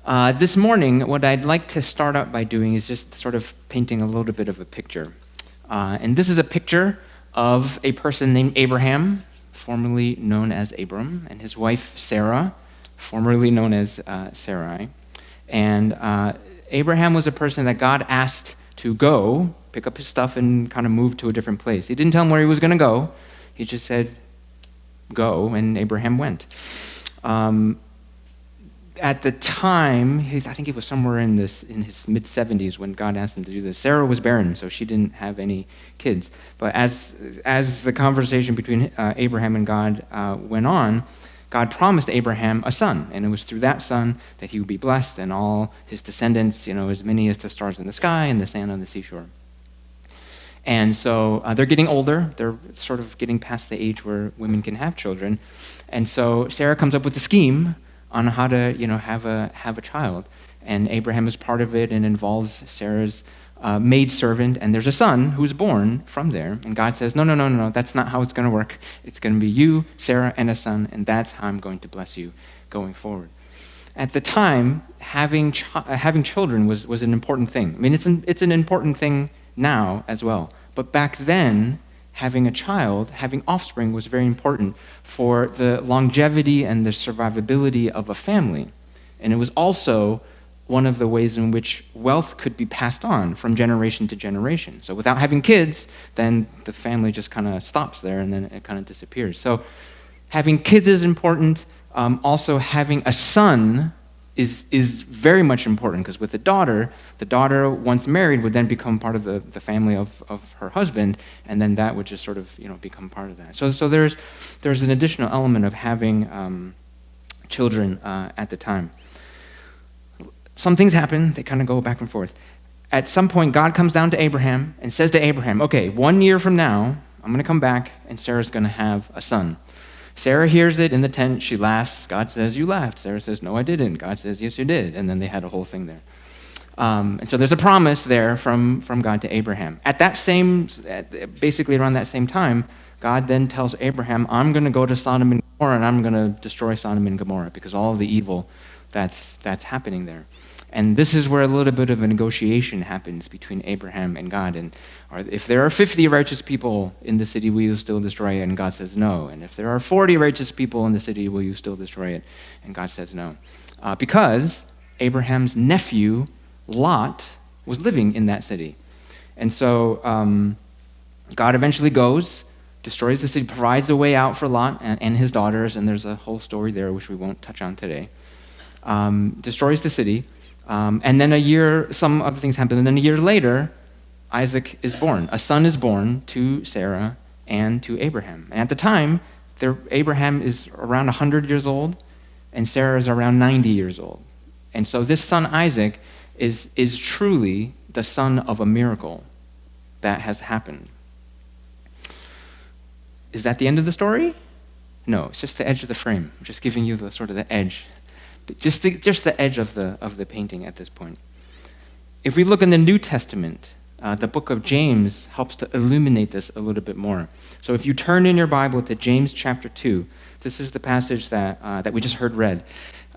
This morning, what I'd like to start out by doing is just sort of painting a little bit of a picture. And this is a picture of a person named Abraham, formerly known as Abram, and his wife Sarah, formerly known as Sarai. And Abraham was a person that God asked to go, pick up his stuff, and kind of move to a different place. He didn't tell him where he was going to go. He just said, go, and Abraham went. At the time, I think he was somewhere in his mid-70s when God asked him to do this. Sarah was barren, so she didn't have any kids. But as the conversation between Abraham and God went on, God promised Abraham a son, and it was through that son that he would be blessed, and all his descendants, as many as the stars in the sky and the sand on the seashore. And so they're getting older. They're sort of getting past the age where women can have children. And so Sarah comes up with a scheme on how to, have a child. And Abraham is part of it and involves Sarah's maidservant, and there's a son who's born from there. And God says, no, that's not how it's going to work. It's going to be you, Sarah, and a son, and that's how I'm going to bless you going forward. At the time, having children was an important thing. I mean, it's an important thing now as well. But back then, having a child, having offspring was very important for the longevity and the survivability of a family. And it was also one of the ways in which wealth could be passed on from generation to generation. So without having kids, then the family just kind of stops there and then it kind of disappears. So having kids is important. Also having a son is very much important, because with the daughter once married would then become part of the family of her husband, and then that would just sort of become part of that. So there's an additional element of having children at the time. Some things happen, they kind of go back and forth. At some point, God comes down to Abraham and says to Abraham, okay, 1 year from now, I'm going to come back and Sarah's going to have a son. Sarah hears it in the tent, she laughs. God says, you laughed. Sarah says, no, I didn't. God says, yes, you did. And then they had a whole thing there. And so there's a promise there from God to Abraham. Basically around that same time, God then tells Abraham, I'm going to go to Sodom and Gomorrah, and I'm going to destroy Sodom and Gomorrah because all of the evil that's happening there. And this is where a little bit of a negotiation happens between Abraham and God. And if there are 50 righteous people in the city, will you still destroy it? And God says no. And if there are 40 righteous people in the city, will you still destroy it? And God says no. Because Abraham's nephew, Lot, was living in that city. And so God eventually goes, destroys the city, provides a way out for Lot and his daughters, and there's a whole story there which we won't touch on today. Destroys the city. And then some other things happen. And then a year later, Isaac is born. A son is born to Sarah and to Abraham. And at the time, Abraham is around 100 years old, and Sarah is around 90 years old. And so this son, Isaac, is truly the son of a miracle that has happened. Is that the end of the story? No, it's just the edge of the frame. I'm just giving you the sort of the edge. Just the edge of the painting at this point. If we look in the New Testament, the book of James helps to illuminate this a little bit more. So if you turn in your Bible to James chapter 2, this is the passage that we just heard read.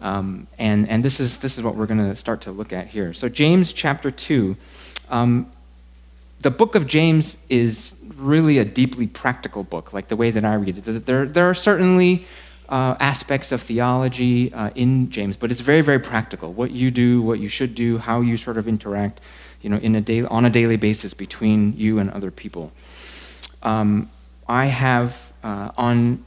And this is what we're going to start to look at here. So James chapter 2, the book of James is really a deeply practical book, like the way that I read it. There are certainly aspects of theology in James, but it's very, very practical. What you do, what you should do, how you sort of interact, on a daily basis between you and other people. I have, on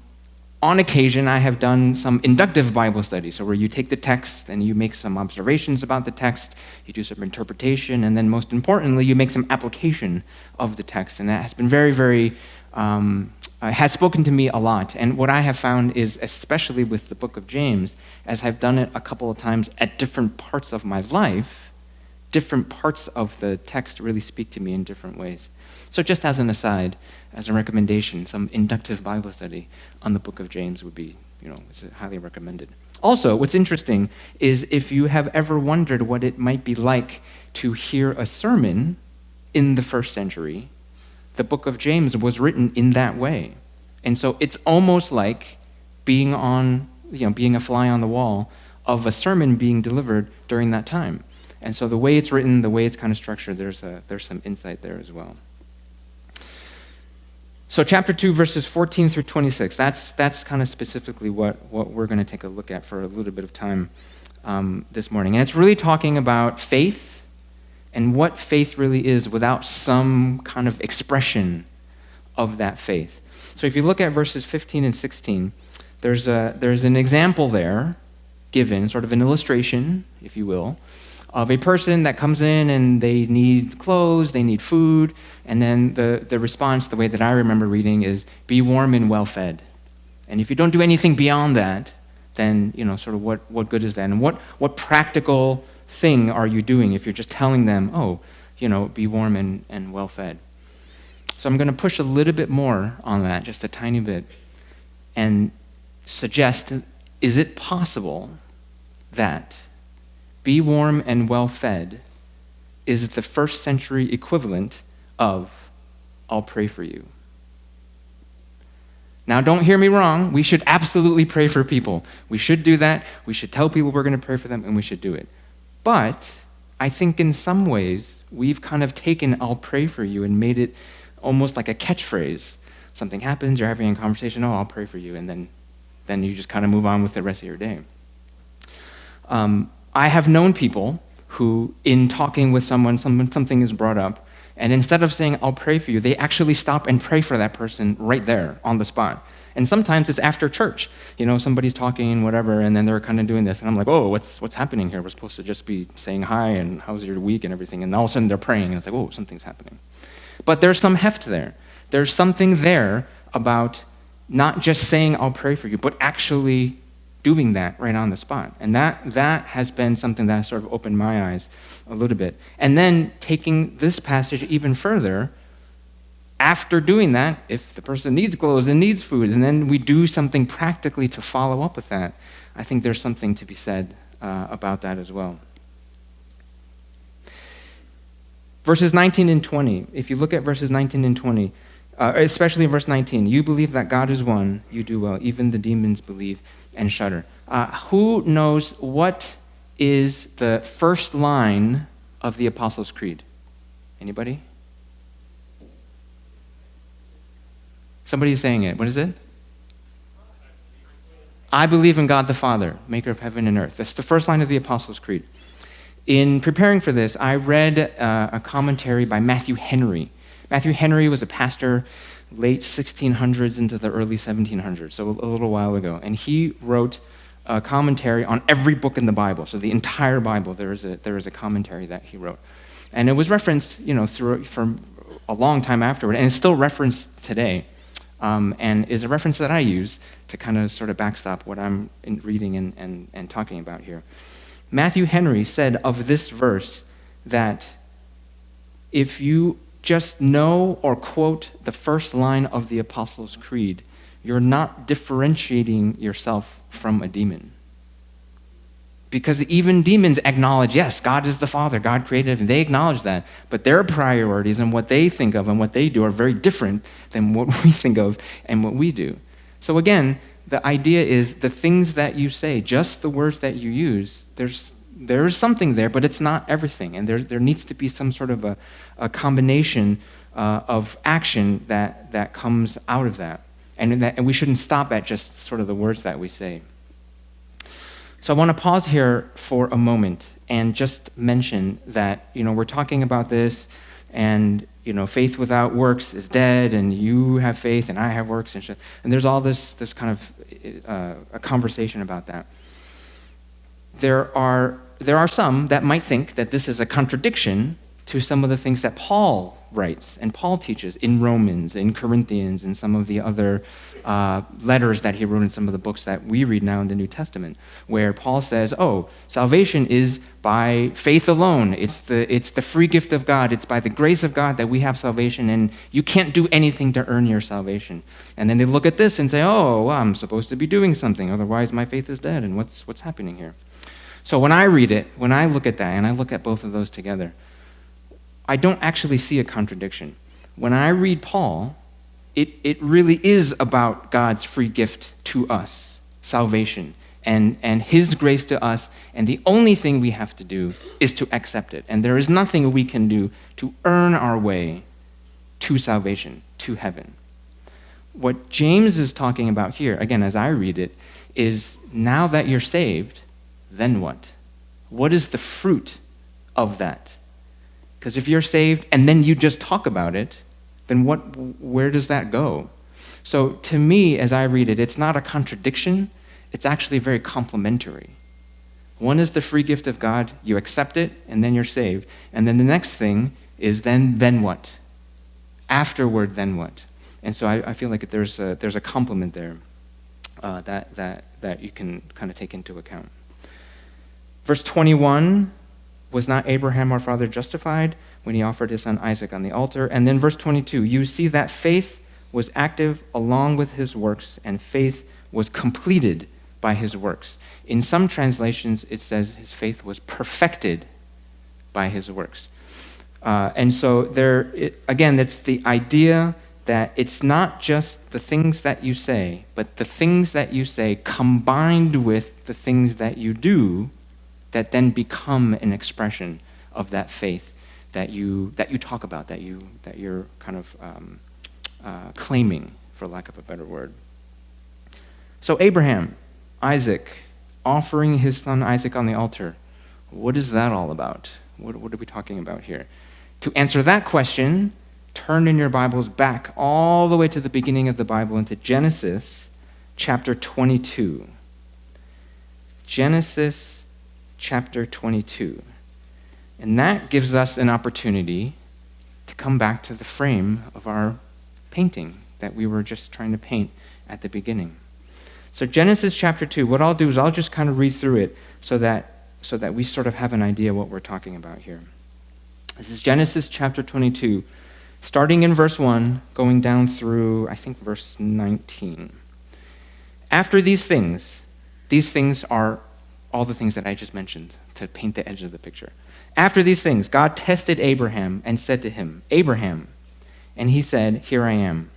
occasion, I have done some inductive Bible studies, so where you take the text and you make some observations about the text, you do some interpretation, and then most importantly, you make some application of the text. And that has been very, very has spoken to me a lot. And what I have found is, especially with the book of James, as I've done it a couple of times at different parts of my life, different parts of the text really speak to me in different ways. So just as an aside, as a recommendation, some inductive Bible study on the book of James would be, it's highly recommended. Also, what's interesting is if you have ever wondered what it might be like to hear a sermon in the first century, the book of James was written in that way. And so it's almost like being a fly on the wall of a sermon being delivered during that time. And so the way it's written, the way it's kind of structured, there's some insight there as well. So chapter 2, verses 14 through 26, that's kind of specifically what we're going to take a look at for a little bit of time this morning. And it's really talking about faith and what faith really is without some kind of expression of that faith. So if you look at verses 15 and 16, there's an example there given, sort of an illustration, if you will, of a person that comes in and they need clothes, they need food, and then the response, the way that I remember reading, is be warm and well fed. And if you don't do anything beyond that, then, sort of what good is that? And what practical thing are you doing if you're just telling them, be warm and well fed? So I'm going to push a little bit more on that, just a tiny bit, and suggest, is it possible that be warm and well fed is the first century equivalent of I'll pray for you? Now, don't hear me wrong. We should absolutely pray for people. We should do that. We should tell people we're going to pray for them, and we should do it. But I think in some ways, we've kind of taken I'll pray for you and made it almost like a catchphrase. Something happens, you're having a conversation, I'll pray for you, and then you just kind of move on with the rest of your day. I have known people who, in talking with someone, something is brought up, and instead of saying, I'll pray for you, they actually stop and pray for that person right there on the spot. And sometimes it's after church. Somebody's talking, whatever, and then they're kind of doing this, and I'm like, what's happening here? We're supposed to just be saying hi and how's your week and everything, and all of a sudden they're praying, and it's like, something's happening. But there's some heft there. There's something there about not just saying, I'll pray for you, but actually doing that right on the spot. And that has been something that has sort of opened my eyes a little bit. And then taking this passage even further, after doing that, if the person needs clothes and needs food, and then we do something practically to follow up with that, I think there's something to be said about that as well. Verses 19 and 20, if you look at verses 19 and 20, especially verse 19, you believe that God is one, you do well. Even the demons believe and shudder. Who knows what is the first line of the Apostles' Creed? Anybody? Somebody's saying it. What is it? I believe in God the Father, maker of heaven and earth. That's the first line of the Apostles' Creed. In preparing for this, I read a commentary by Matthew Henry. Matthew Henry was a pastor late 1600s into the early 1700s, so a little while ago. And he wrote a commentary on every book in the Bible. So the entire Bible, there is a commentary that he wrote. And it was referenced, from a long time afterward, and it's still referenced today. And is a reference that I use to kind of sort of backstop what I'm reading and talking about here. Matthew Henry said of this verse that if you just know or quote the first line of the Apostles' Creed, you're not differentiating yourself from a demon. Because even demons acknowledge, yes, God is the Father, God created him. They acknowledge that. But their priorities and what they think of and what they do are very different than what we think of and what we do. So again, the idea is the things that you say, just the words that you use, there is something there, but it's not everything. And there needs to be some sort of a combination of action that comes out of that. And we shouldn't stop at just sort of the words that we say. So I want to pause here for a moment and just mention that, we're talking about this, and, faith without works is dead, and you have faith and I have works, and there's all this kind of a conversation about that. There are some that might think that this is a contradiction to some of the things that Paul writes and Paul teaches in Romans, in Corinthians, and some of the other letters that he wrote in some of the books that we read now in the New Testament, where Paul says, salvation is by faith alone. It's the free gift of God. It's by the grace of God that we have salvation, and you can't do anything to earn your salvation. And then they look at this and say, I'm supposed to be doing something, otherwise my faith is dead, and what's happening here? So when I read it, when I look at that, and I look at both of those together, I don't actually see a contradiction. When I read Paul, it really is about God's free gift to us, salvation. and his grace to us, and the only thing we have to do is to accept it. And there is nothing we can do to earn our way to salvation, to heaven. What James is talking about here, again, as I read it, is now that you're saved, then what? What is the fruit of that? Because if you're saved and then you just talk about it, then where does that go? So to me, as I read it, it's not a contradiction. It's actually very complementary. One is the free gift of God. You accept it, and then you're saved. And then the next thing is then what? Afterward, then what? And so I feel like there's a complement there that you can kind of take into account. Verse 21, was not Abraham our father justified when he offered his son Isaac on the altar? And then verse 22, you see that faith was active along with his works, and faith was completed by his works. In some translations, it says his faith was perfected by his works. And so again, it's the idea that it's not just the things that you say, but the things that you say combined with the things that you do that then become an expression of that faith that you talk about, that you're kind of claiming, for lack of a better word. So Abraham, Isaac, offering his son Isaac on the altar, what is that all about? What are we talking about here? To answer that question, turn in your Bibles back all the way to the beginning of the Bible into Genesis chapter 22. Genesis chapter 22. And that gives us an opportunity to come back to the frame of our painting that we were just trying to paint at the beginning. So Genesis chapter 2, what I'll do is I'll just kind of read through it so that we sort of have an idea what we're talking about here. This is Genesis chapter 22, starting in verse 1, going down through, I think, verse 19. After these things are all the things that I just mentioned to paint the edge of the picture. After these things, God tested Abraham and said to him, Abraham, and he said, here I am.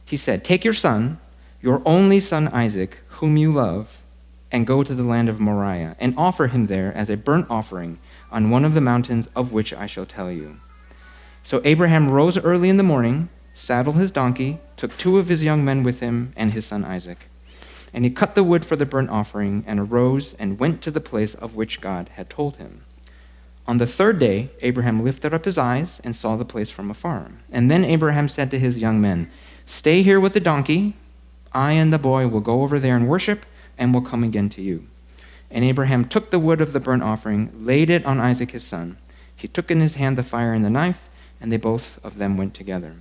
He said, take your son, your only son Isaac, whom you love, and go to the land of Moriah, and offer him there as a burnt offering on one of the mountains of which I shall tell you. So Abraham rose early in the morning, saddled his donkey, took 2 of his young men with him, and his son Isaac. And he cut the wood for the burnt offering, and arose and went to the place of which God had told him. On the 3rd day, Abraham lifted up his eyes and saw the place from afar. And then Abraham said to his young men, stay here with the donkey. I and the boy will go over there and worship, and will come again to you. And Abraham took the wood of the burnt offering, laid it on Isaac his son. He took in his hand the fire and the knife, and they both of them went together.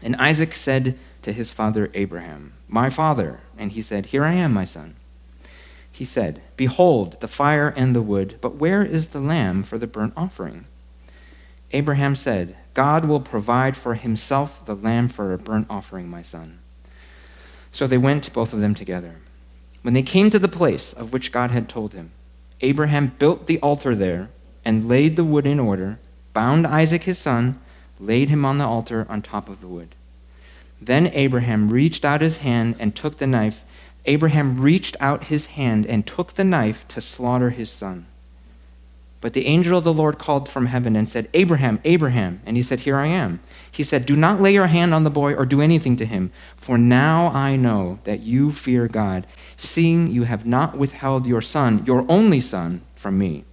And Isaac said to his father Abraham, my father. And he said, here I am, my son. He said, behold, the fire and the wood, but where is the lamb for the burnt offering? Abraham said, God will provide for himself the lamb for a burnt offering, my son. So they went, both of them together. When they came to the place of which God had told him, Abraham built the altar there and laid the wood in order, bound Isaac his son, laid him on the altar on top of the wood. Then Abraham reached out his hand and took the knife. Abraham reached out his hand and took the knife to slaughter his son. But the angel of the Lord called from heaven and said, Abraham, Abraham. And he said, here I am. He said, do not lay your hand on the boy or do anything to him, for now I know that you fear God, seeing you have not withheld your son, your only son, from me.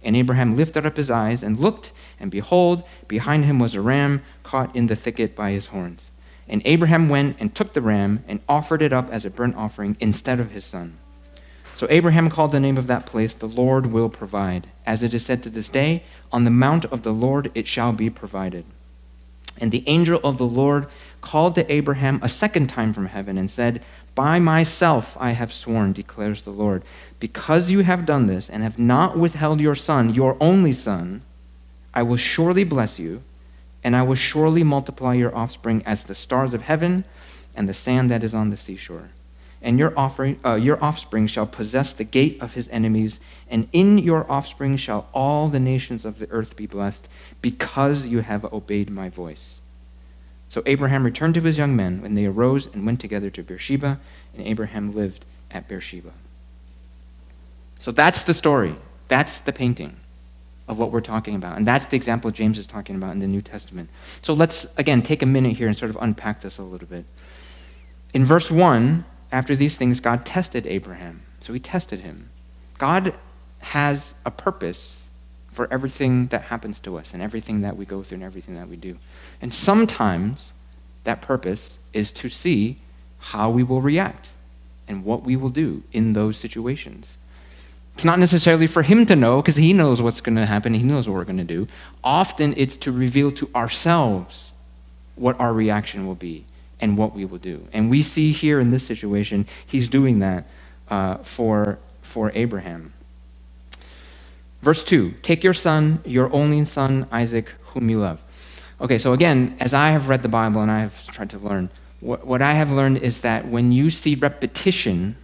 And Abraham lifted up his eyes and looked, and behold, behind him was a ram caught in the thicket by his horns. And Abraham went and took the ram and offered it up as a burnt offering instead of his son. So Abraham called the name of that place, the Lord will provide. As it is said to this day, on the mount of the Lord it shall be provided. And the angel of the Lord called to Abraham a second time from heaven and said, by myself I have sworn, declares the Lord, because you have done this and have not withheld your son, your only son, I will surely bless you, and I will surely multiply your offspring as the stars of heaven and the sand that is on the seashore. And your offspring shall possess the gate of his enemies, and in your offspring shall all the nations of the earth be blessed, because you have obeyed my voice. So Abraham returned to his young men when they arose and went together to Beersheba, and Abraham lived at Beersheba. So that's the story. That's the painting of what we're talking about. And that's the example James is talking about in the New Testament. So let's, again, take a minute here and sort of unpack this a little bit. In verse 1, after these things, God tested Abraham. So he tested him. God has a purpose for everything that happens to us and everything that we go through and everything that we do. And sometimes that purpose is to see how we will react and what we will do in those situations. It's not necessarily for him to know, because he knows what's going to happen. He knows what we're going to do. Often it's to reveal to ourselves what our reaction will be and what we will do. And we see here in this situation, he's doing that for Abraham. Verse 2, take your son, your only son, Isaac, whom you love. Okay, so again, as I have read the Bible and I have tried to learn, what I have learned is that when you see repetition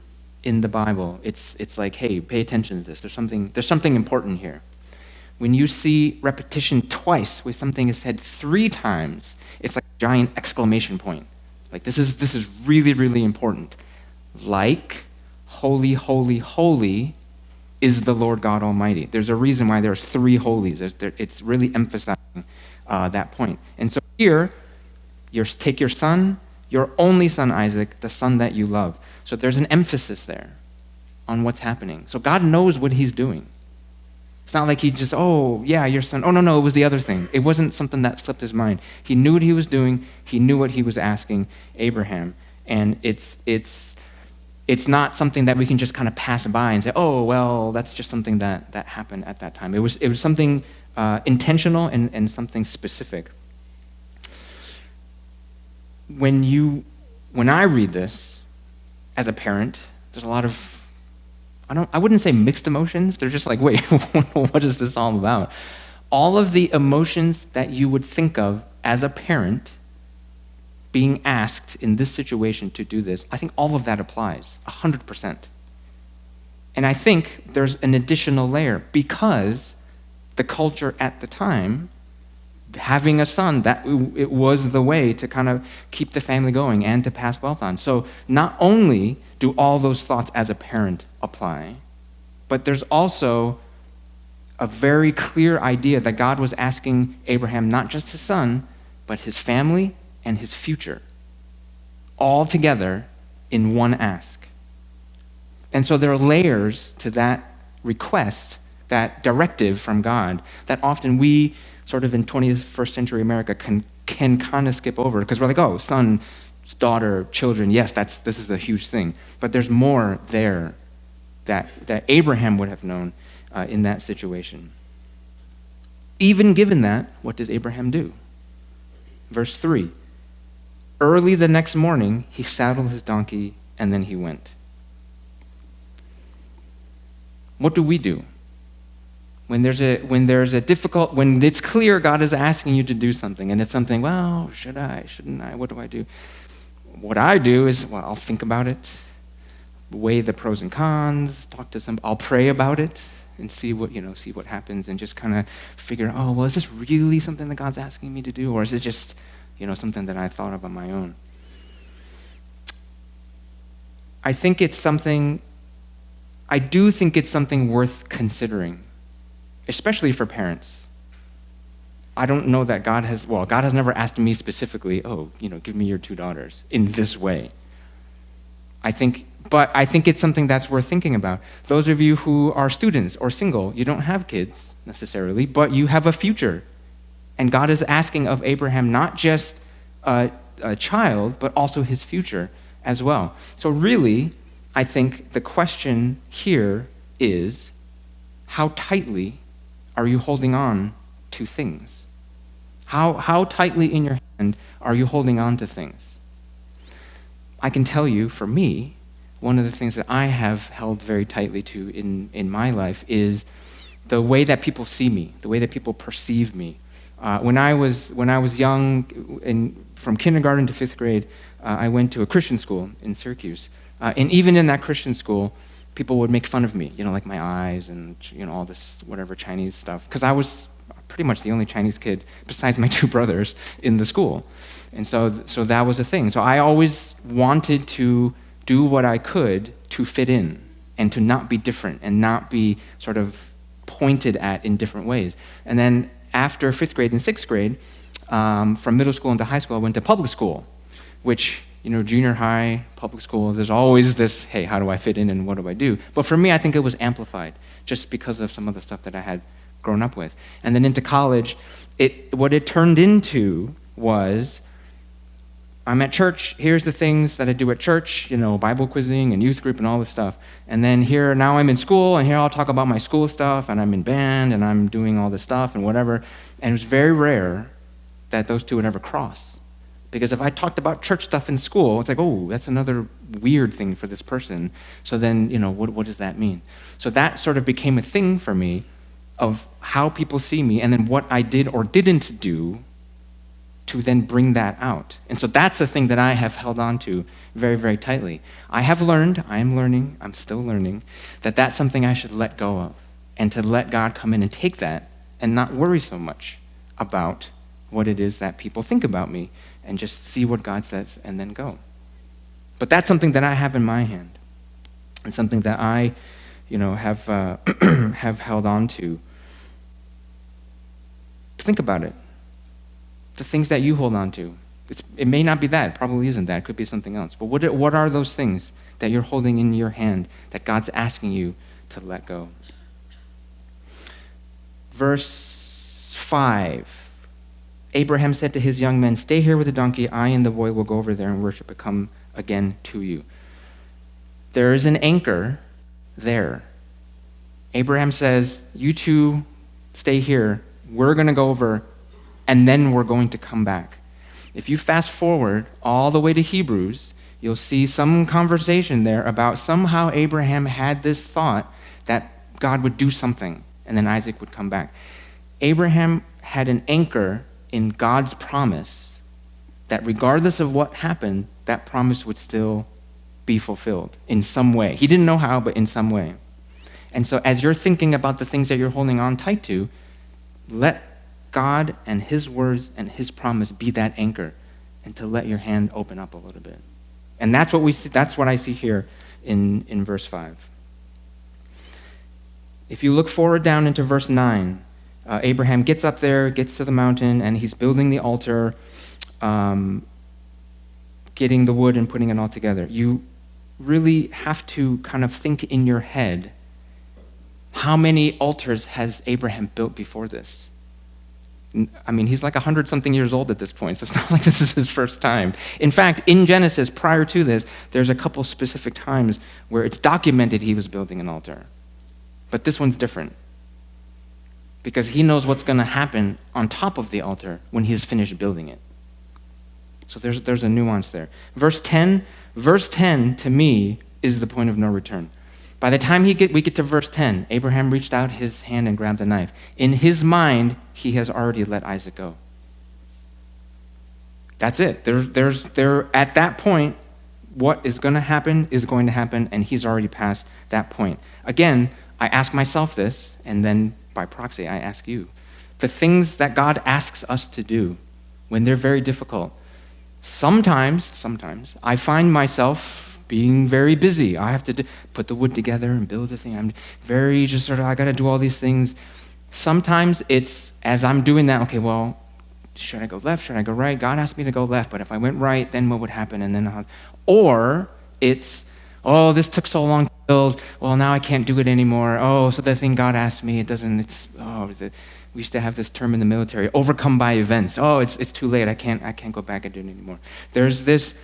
in the Bible, it's like, hey, pay attention to this. There's something important here. When you see repetition twice, where something is said 3 times, it's like a giant exclamation point. Like this is really, really important. Like, holy, holy, holy is the Lord God Almighty. There's a reason why there's 3 holies. It's really emphasizing that point. And so here, take your son, your only son Isaac, the son that you love. So there's an emphasis there on what's happening. So God knows what he's doing. It's not like he just, oh, yeah, your son. Oh, no, it was the other thing. It wasn't something that slipped his mind. He knew what he was doing. He knew what he was asking Abraham. And it's not something that we can just kind of pass by and say, oh, well, that's just something that happened at that time. It was something intentional and something specific. When I read this as a parent, there's a lot of, I wouldn't say mixed emotions. They're just like, wait, what is this all about? All of the emotions that you would think of as a parent being asked in this situation to do this, I think all of that applies, 100%. And I think there's an additional layer because the culture at the time, having a son, that it was the way to kind of keep the family going and to pass wealth on. So not only do all those thoughts as a parent apply, but there's also a very clear idea that God was asking Abraham not just his son, but his family and his future, all together in one ask. And so there are layers to that request, that directive from God, that often we sort of in 21st century America can kind of skip over because we're like, oh, son, daughter, children, yes, this is a huge thing. But there's more there that Abraham would have known in that situation. Even given that, what does Abraham do? Verse 3, early the next morning, he saddled his donkey and then he went. What do we do? When it's clear God is asking you to do something, and it's something, well, should I, shouldn't I, what do I do? What I do is, well, I'll think about it, weigh the pros and cons, I'll pray about it, and see what happens, and just kind of figure, oh, well, is this really something that God's asking me to do, or is it just, something that I thought of on my own? I do think it's something worth considering, especially for parents. I don't know that God has never asked me specifically, give me your 2 daughters in this way. But I think it's something that's worth thinking about. Those of you who are students or single, you don't have kids necessarily, but you have a future. And God is asking of Abraham not just a child, but also his future as well. So really, I think the question here is, how tightly are you holding on to things? How tightly in your hand are you holding on to things? I can tell you, for me, one of the things that I have held very tightly to in my life is the way that people see me, the way that people perceive me. When I was young, from kindergarten to 5th grade, I went to a Christian school in Syracuse. And even in that Christian school, people would make fun of me, like my eyes and, all this whatever Chinese stuff. Because I was pretty much the only Chinese kid besides my 2 brothers in the school. And so that was a thing. So I always wanted to do what I could to fit in. and to not be different and not be sort of pointed at in different ways. And then after 5th grade and 6th grade, from middle school into high school, I went to public school, which, junior high, public school, there's always this, hey, how do I fit in and what do I do? But for me, I think it was amplified just because of some of the stuff that I had grown up with. And then into college, what it turned into was, I'm at church, here's the things that I do at church, Bible quizzing and youth group and all this stuff. And then now I'm in school, and here I'll talk about my school stuff, and I'm in band, and I'm doing all this stuff and whatever. And it was very rare that those two would ever cross. Because if I talked about church stuff in school, it's like, oh, that's another weird thing for this person. So then, what does that mean? So that sort of became a thing for me of how people see me, and then what I did or didn't do to then bring that out. And so that's the thing that I have held on to very, very tightly. I am learning, I'm still learning, that that's something I should let go of, and to let God come in and take that and not worry so much about what it is that people think about me, and just see what God says and then go. But that's something that I have in my hand, and something that I, have have held on to. Think about it. The things that you hold on to. It may not be that. It probably isn't that. It could be something else. But what are those things that you're holding in your hand that God's asking you to let go? Verse 5. Abraham said to his young men, "Stay here with the donkey. I and the boy will go over there and worship and come again to you." There is an anchor there. Abraham says, you two stay here. We're going to go over, and then we're going to come back. If you fast forward all the way to Hebrews, you'll see some conversation there about somehow Abraham had this thought that God would do something, and then Isaac would come back. Abraham had an anchor in God's promise that regardless of what happened, that promise would still be fulfilled in some way. He didn't know how, but in some way. And so as you're thinking about the things that you're holding on tight to, let God and his words and his promise be that anchor, and to let your hand open up a little bit. And that's what we see. That's what I see here in verse 5. If you look forward down into verse 9, Abraham gets up there, gets to the mountain, and he's building the altar, getting the wood and putting it all together. You really have to kind of think in your head, how many altars has Abraham built before this? I mean, he's like 100-something years old at this point, so it's not like this is his first time. In fact, in Genesis, prior to this, there's a couple specific times where it's documented he was building an altar. But this one's different, because he knows what's going to happen on top of the altar when he's finished building it. So there's a nuance there. Verse 10 to me is the point of no return. By the time we get to verse 10, Abraham reached out his hand and grabbed the knife. In his mind, he has already let Isaac go. That's it. There at that point, what is going to happen, and he's already past that point. Again, I ask myself this, and then by proxy, I ask you. The things that God asks us to do when they're very difficult, sometimes, I find myself being very busy. I have to put the wood together and build the thing. I'm very I got to do all these things. Sometimes it's, as I'm doing that, okay, well, should I go left? Should I go right? God asked me to go left, but if I went right, then what would happen? And then, or it's, oh, this took so long to build. Well, now I can't do it anymore. Oh, so the thing God asked me, we used to have this term in the military, overcome by events. Oh, it's too late. I can't go back and do it anymore. There's this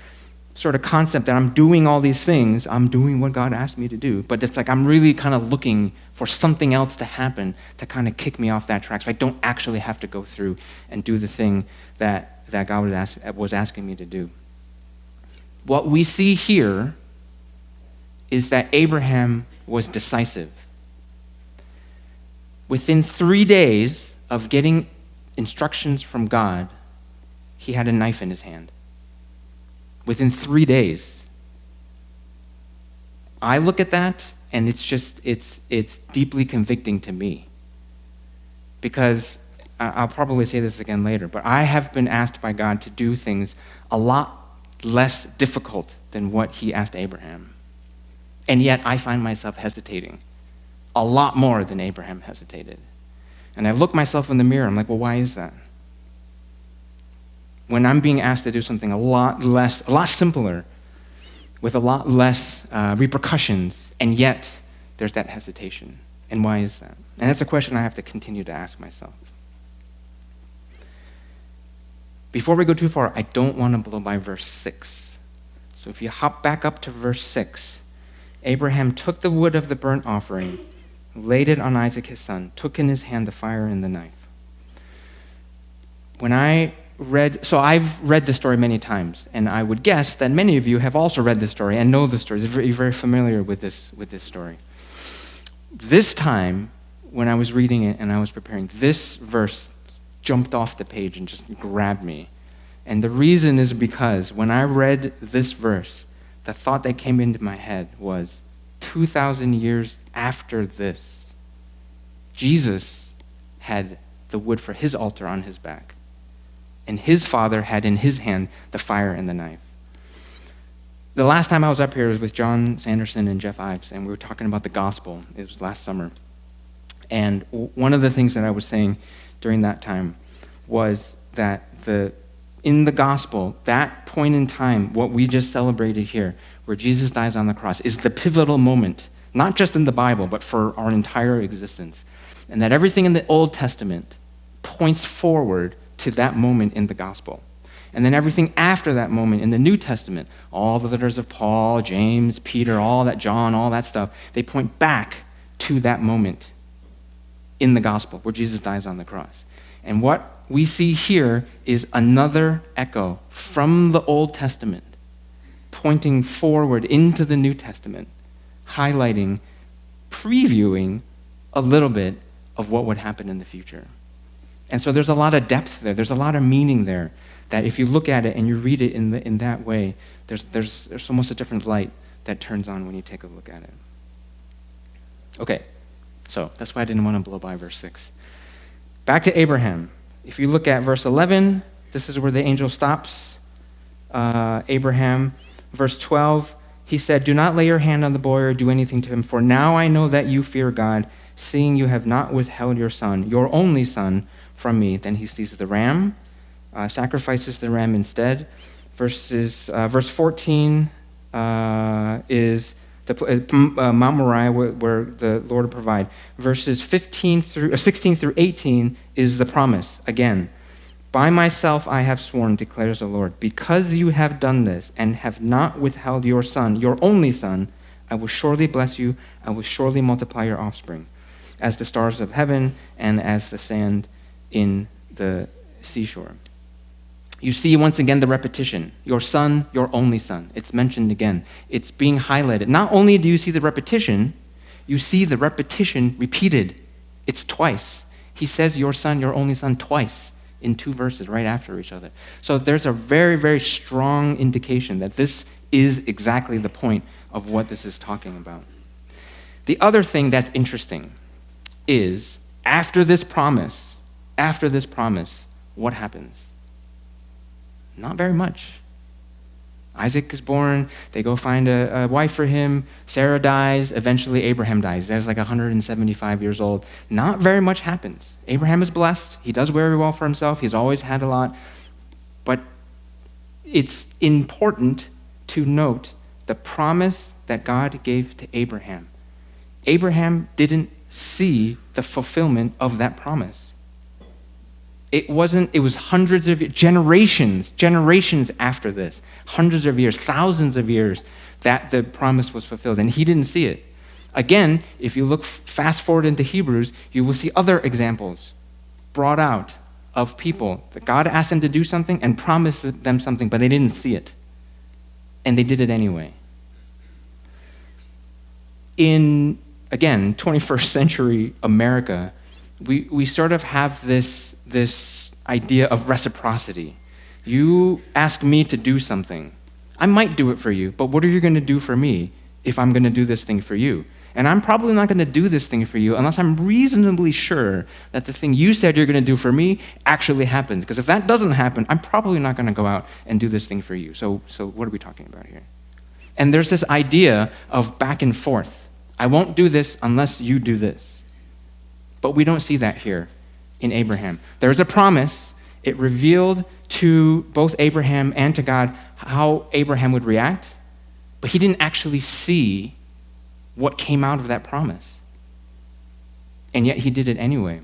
sort of concept that I'm doing all these things, I'm doing what God asked me to do, but it's like I'm really kind of looking for something else to happen to kind of kick me off that track, so I don't actually have to go through and do the thing that God was asking me to do. What we see here is that Abraham was decisive. Within 3 days of getting instructions from God, he had a knife in his hand. Within 3 days. I look at that, and it's deeply convicting to me. Because, I'll probably say this again later, but I have been asked by God to do things a lot less difficult than what he asked Abraham. And yet I find myself hesitating a lot more than Abraham hesitated. And I look myself in the mirror, I'm like, well, why is that? When I'm being asked to do something a lot simpler, with a lot less repercussions, and yet there's that hesitation. And why is that? And that's a question I have to continue to ask myself. Before we go too far, I don't want to blow by verse 6. So if you hop back up to verse 6, Abraham took the wood of the burnt offering, laid it on Isaac his son, took in his hand the fire and the knife. I've read this story many times, and I would guess that many of you have also read this story and know the story. You're very, very familiar with this story. This time, when I was reading it and I was preparing, this verse jumped off the page and just grabbed me. And the reason is because when I read this verse, the thought that came into my head was 2,000 years after this, Jesus had the wood for his altar on his back. And his father had in his hand the fire and the knife. The last time I was up here was with John Sanderson and Jeff Ives, and we were talking about the gospel. It was last summer. And one of the things that I was saying during that time was that in the gospel, that point in time, what we just celebrated here, where Jesus dies on the cross, is the pivotal moment, not just in the Bible, but for our entire existence. And that everything in the Old Testament points forward to that moment in the gospel. And then everything after that moment in the New Testament, all the letters of Paul, James, Peter, all that, John, all that stuff, they point back to that moment in the gospel where Jesus dies on the cross. And what we see here is another echo from the Old Testament, pointing forward into the New Testament, highlighting, previewing a little bit of what would happen in the future. And so there's a lot of depth there. There's a lot of meaning there that if you look at it and you read it in that way, there's almost a different light that turns on when you take a look at it. Okay, so that's why I didn't want to blow by verse 6. Back to Abraham. If you look at verse 11, this is where the angel stops Abraham. Verse 12, he said, "Do not lay your hand on the boy or do anything to him, for now I know that you fear God, seeing you have not withheld your son, your only son, from me." Then he sees the ram, sacrifices the ram instead. Verse 14 is Mount Moriah, where the Lord will provide. Verses 16 through 18 is the promise. Again, "By myself I have sworn, declares the Lord, because you have done this and have not withheld your son, your only son, I will surely bless you. I will surely multiply your offspring, as the stars of heaven and as the sand in the seashore." You see once again the repetition. Your son, your only son. It's mentioned again. It's being highlighted. Not only do you see the repetition, you see the repetition repeated. It's twice. He says your son, your only son twice in 2 verses right after each other. So there's a very, very strong indication that this is exactly the point of what this is talking about. The other thing that's interesting is after this promise, what happens? Not very much. Isaac is born, they go find a wife for him, Sarah dies, eventually Abraham dies. He's like 175 years old. Not very much happens. Abraham is blessed, he does very well for himself, he's always had a lot, but it's important to note the promise that God gave to Abraham. Abraham didn't see the fulfillment of that promise. It was hundreds of years, generations after this, hundreds of years, thousands of years that the promise was fulfilled, and he didn't see it. Again, if you look fast forward into Hebrews, you will see other examples brought out of people that God asked them to do something and promised them something, but they didn't see it, and they did it anyway. In, again, 21st century America, we sort of have this idea of reciprocity. You ask me to do something. I might do it for you, but what are you going to do for me if I'm going to do this thing for you? And I'm probably not going to do this thing for you unless I'm reasonably sure that the thing you said you're going to do for me actually happens. Because if that doesn't happen, I'm probably not going to go out and do this thing for you. So what are we talking about here? And there's this idea of back and forth. I won't do this unless you do this. But we don't see that here in Abraham. There's a promise. It revealed to both Abraham and to God how Abraham would react, but he didn't actually see what came out of that promise. And yet he did it anyway.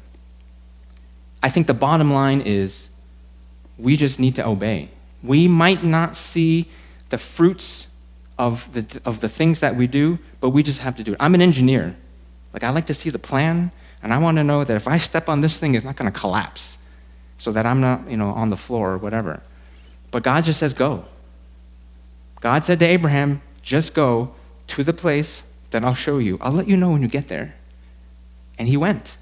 I think the bottom line is we just need to obey. We might not see the fruits of the things that we do, but we just have to do it. I'm an engineer. I like to see the plan, and I want to know that if I step on this thing, it's not going to collapse so that I'm not, on the floor or whatever. But God just says, go. God said to Abraham, just go to the place that I'll show you. I'll let you know when you get there. And he went.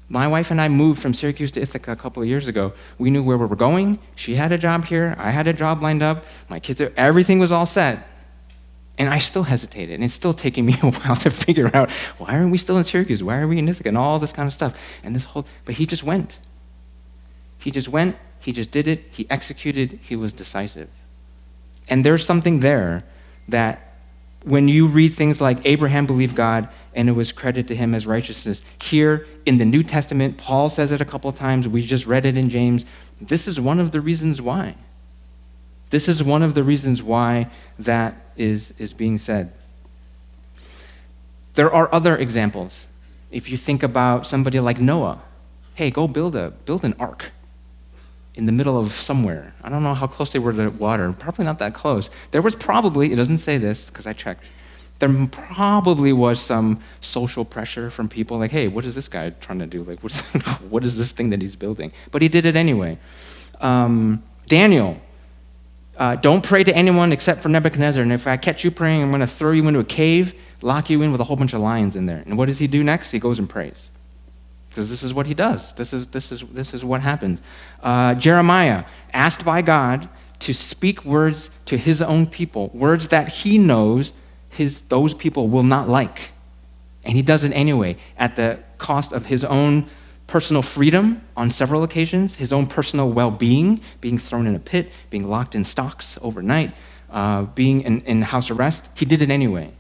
My wife and I moved from Syracuse to Ithaca a couple of years ago. We knew where we were going. She had a job here. I had a job lined up. My kids, everything was all set. And I still hesitated. And it's still taking me a while to figure out, why aren't we still in Syracuse? Why are we in Ithaca? And all this kind of stuff. But he just went. He just went. He just did it. He executed. He was decisive. And there's something there that when you read things like Abraham believed God and it was credited to him as righteousness, here in the New Testament, Paul says it a couple of times. We just read it in James. This is one of the reasons why. This is one of the reasons why that is being said. There are other examples. If you think about somebody like Noah, hey, go build an ark in the middle of somewhere. I don't know how close they were to water. Probably not that close. There was probably, it doesn't say this because I checked, there probably was some social pressure from people like, hey, what is this guy trying to do? What is this thing that he's building? But he did it anyway. Daniel, don't pray to anyone except for Nebuchadnezzar. And if I catch you praying, I'm going to throw you into a cave, lock you in with a whole bunch of lions in there. And what does he do next? He goes and prays. Because this is what he does. This is what happens. Jeremiah, asked by God to speak words to his own people, words that he knows those people will not like. And he does it anyway, at the cost of his own personal freedom on several occasions, his own personal well-being, being thrown in a pit, being locked in stocks overnight, being in house arrest. He did it anyway.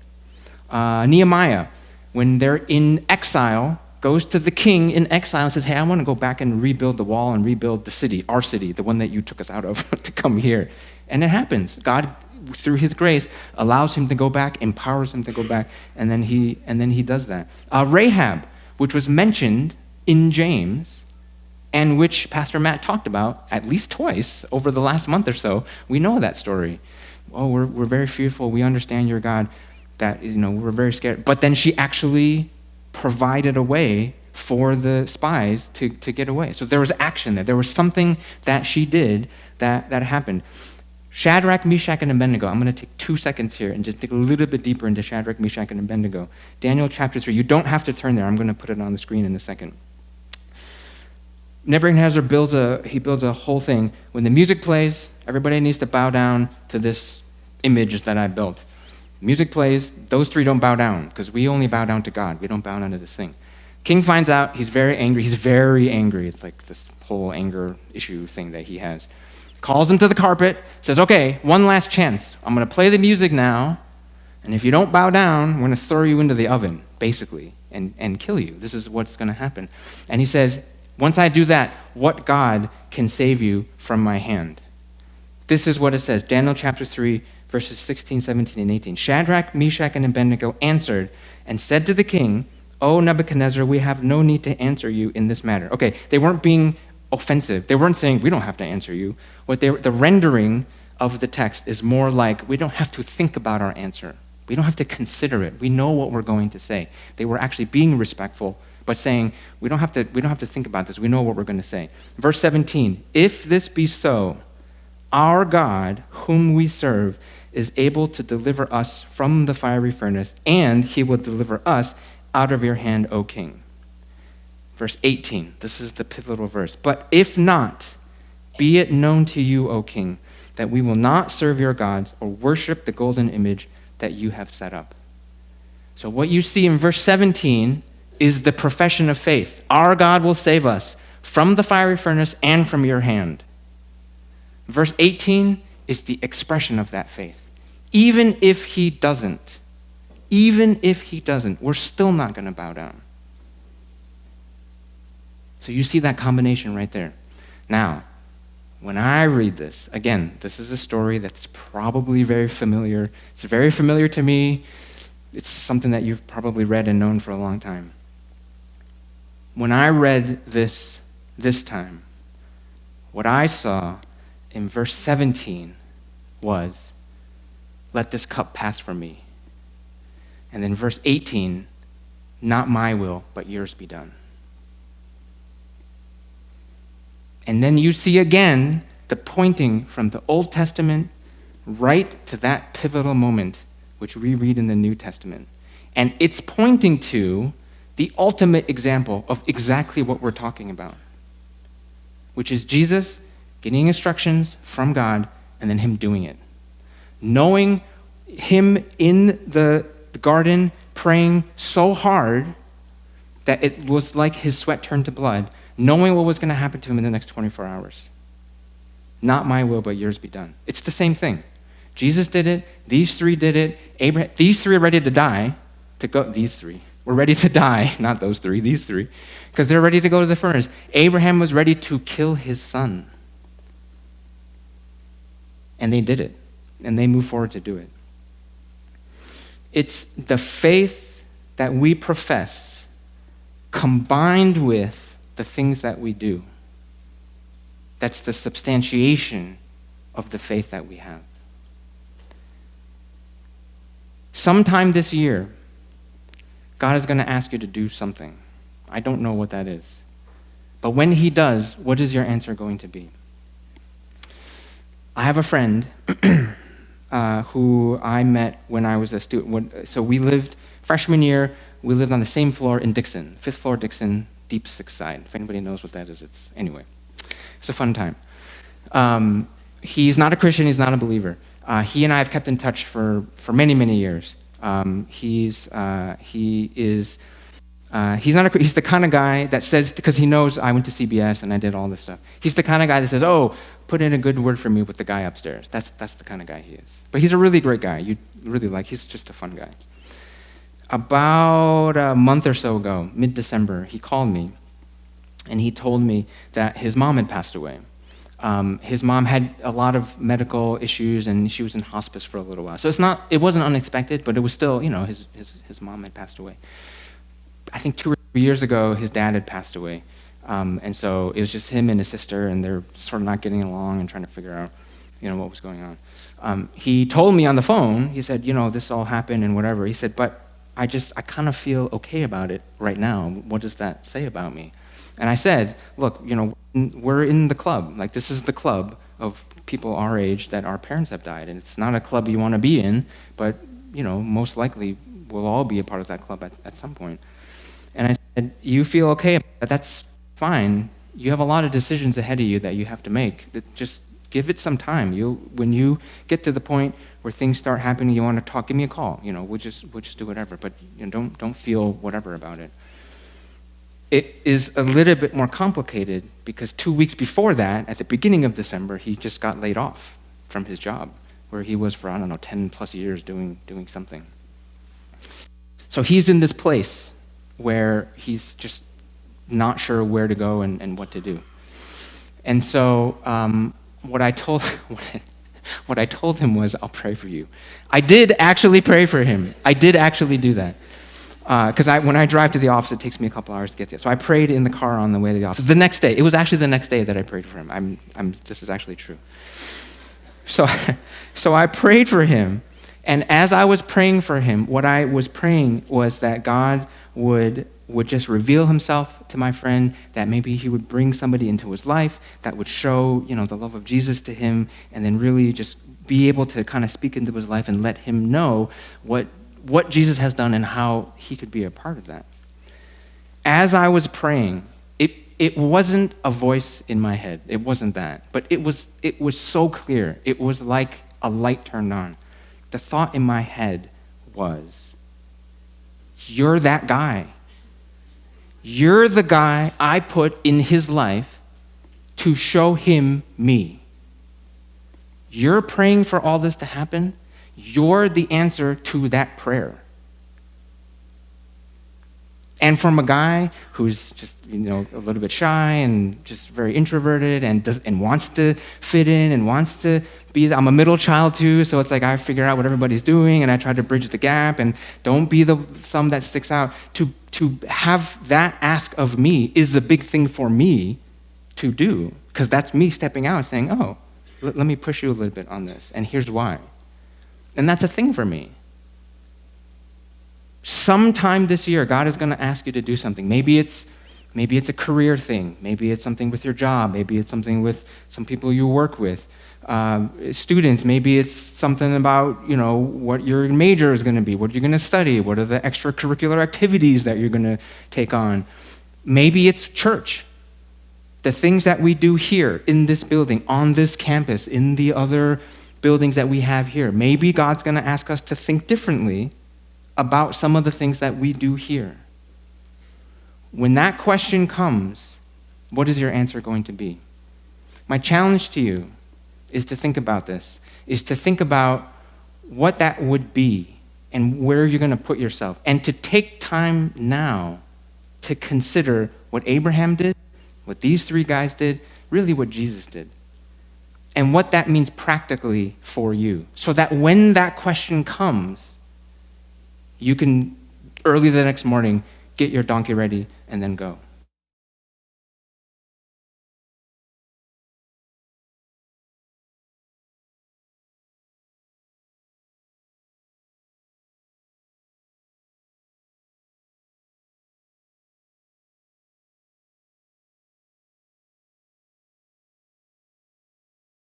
Nehemiah, when they're in exile, goes to the king in exile and says, hey, I want to go back and rebuild the wall and rebuild the city, our city, the one that you took us out of to come here. And it happens. God, through his grace, allows him to go back, empowers him to go back, and then he does that. Rahab, which was mentioned in James, and which Pastor Matt talked about at least twice over the last month or so. We know that story. Oh, we're very fearful. We understand your God. That, we're very scared. But then she actually provided a way for the spies to get away. So there was action there. There was something that she did that happened. Shadrach, Meshach, and Abednego. I'm going to take 2 seconds here and just dig a little bit deeper into Shadrach, Meshach, and Abednego. Daniel chapter 3. You don't have to turn there. I'm going to put it on the screen in a second. Nebuchadnezzar builds a whole thing. When the music plays, everybody needs to bow down to this image that I built. Music plays, those three don't bow down because we only bow down to God. We don't bow down to this thing. King finds out, he's very angry. He's very angry. It's like this whole anger issue thing that he has. Calls him to the carpet, says, okay, one last chance. I'm going to play the music now, and if you don't bow down, I'm going to throw you into the oven, basically, and kill you. This is what's going to happen. And he says, once I do that, what God can save you from my hand? This is what it says, Daniel chapter 3, verses 16, 17, and 18. Shadrach, Meshach, and Abednego answered and said to the king, O Nebuchadnezzar, we have no need to answer you in this matter. Okay, they weren't being offensive. They weren't saying, we don't have to answer you. The rendering of the text is more like, we don't have to think about our answer. We don't have to consider it. We know what we're going to say. They were actually being respectful, but saying, we don't have to think about this. We know what we're going to say. Verse 17, if this be so, our God, whom we serve, is able to deliver us from the fiery furnace, and he will deliver us out of your hand, O king. Verse 18, this is the pivotal verse. But if not, be it known to you, O king, that we will not serve your gods or worship the golden image that you have set up. So what you see in verse 17 is the profession of faith. Our God will save us from the fiery furnace and from your hand. Verse 18 is the expression of that faith. Even if he doesn't, we're still not going to bow down. So you see that combination right there. Now, when I read this, again, this is a story that's probably very familiar. It's very familiar to me. It's something that you've probably read and known for a long time. When I read this time, what I saw in verse 17 was, let this cup pass from me. And then verse 18, not my will, but yours be done. And then you see again the pointing from the Old Testament right to that pivotal moment, which we read in the New Testament. And it's pointing to the ultimate example of exactly what we're talking about, which is Jesus getting instructions from God and then him doing it. Knowing him in the garden praying so hard that it was like his sweat turned to blood, knowing what was going to happen to him in the next 24 hours. Not my will, but yours be done. It's the same thing. Jesus did it. These three did it. These three are ready to die. These three were ready to die. Not those three, these three. Because they're ready to go to the furnace. Abraham was ready to kill his son. And they did it. And they moved forward to do it. It's the faith that we profess combined with the things that we do. That's the substantiation of the faith that we have. Sometime this year, God is going to ask you to do something. I don't know what that is. But when he does, what is your answer going to be? I have a friend who I met when I was a student. So we lived, freshman year, we lived on the same floor in Dixon, 5th floor Dixon, deep 6th side. If anybody knows what that is, anyway. It's a fun time. He's not a Christian, he's not a believer. He and I have kept in touch for many, many years. He's not he's the kind of guy that says, because he knows I went to CBS and I did all this stuff. He's the kind of guy that says, oh, put in a good word for me with the guy upstairs. That's the kind of guy he is. But he's a really great guy. You really he's just a fun guy. About a month or so ago, mid-December, he called me and he told me that his mom had passed away. His mom had a lot of medical issues and she was in hospice for a little while. So it wasn't unexpected, but it was still, his mom had passed away. I think 2 or 3 years ago, his dad had passed away. And so it was just him and his sister, and they're sort of not getting along and trying to figure out, what was going on. He told me on the phone, he said, this all happened and whatever. He said, but I kind of feel okay about it right now. What does that say about me? And I said, look, we're in the club. Like, this is the club of people our age that our parents have died. And it's not a club you want to be in, but, most likely we'll all be a part of that club at some point. And I said, you feel okay about that? That's fine. You have a lot of decisions ahead of you that you have to make. Just give it some time. When you get to the point where things start happening, you want to talk, give me a call. We'll just do whatever. But don't feel whatever about it. It is a little bit more complicated because 2 weeks before that, at the beginning of December, he just got laid off from his job, where he was for, 10 plus years doing something. So he's in this place where he's just not sure where to go and what to do. And so what I told him was, I'll pray for you. I did actually pray for him. I did actually do that. Because when I drive to the office, it takes me a couple hours to get there. So I prayed in the car on the way to the office. The next day, it was actually the next day that I prayed for him. This is actually true. So I prayed for him, and as I was praying for him, what I was praying was that God would just reveal himself to my friend, that maybe he would bring somebody into his life that would show, the love of Jesus to him, and then really just be able to kind of speak into his life and let him know what Jesus has done and how he could be a part of that. As I was praying, it wasn't a voice in my head. It wasn't that. But it was so clear. It was like a light turned on. The thought in my head was, you're that guy. You're the guy I put in his life to show him me. You're praying for all this to happen. You're the answer to that prayer. And from a guy who's just, a little bit shy and just very introverted and wants to fit in and wants to be, I'm a middle child too, so it's like I figure out what everybody's doing and I try to bridge the gap and don't be the thumb that sticks out. To have that ask of me is a big thing for me to do, because that's me stepping out and saying, oh, let me push you a little bit on this, and here's why. And that's a thing for me. Sometime this year, God is going to ask you to do something. Maybe it's a career thing. Maybe it's something with your job. Maybe it's something with some people you work with. Students, maybe it's something about, what your major is going to be, what you're going to study, what are the extracurricular activities that you're going to take on. Maybe it's church. The things that we do here in this building, on this campus, in the other buildings that we have here. Maybe God's going to ask us to think differently about some of the things that we do here. When that question comes, what is your answer going to be? My challenge to you is to think about this, is to think about what that would be and where you're going to put yourself, and to take time now to consider what Abraham did, what these three guys did, really what Jesus did, and what that means practically for you, so that when that question comes, you can, early the next morning, get your donkey ready and then go.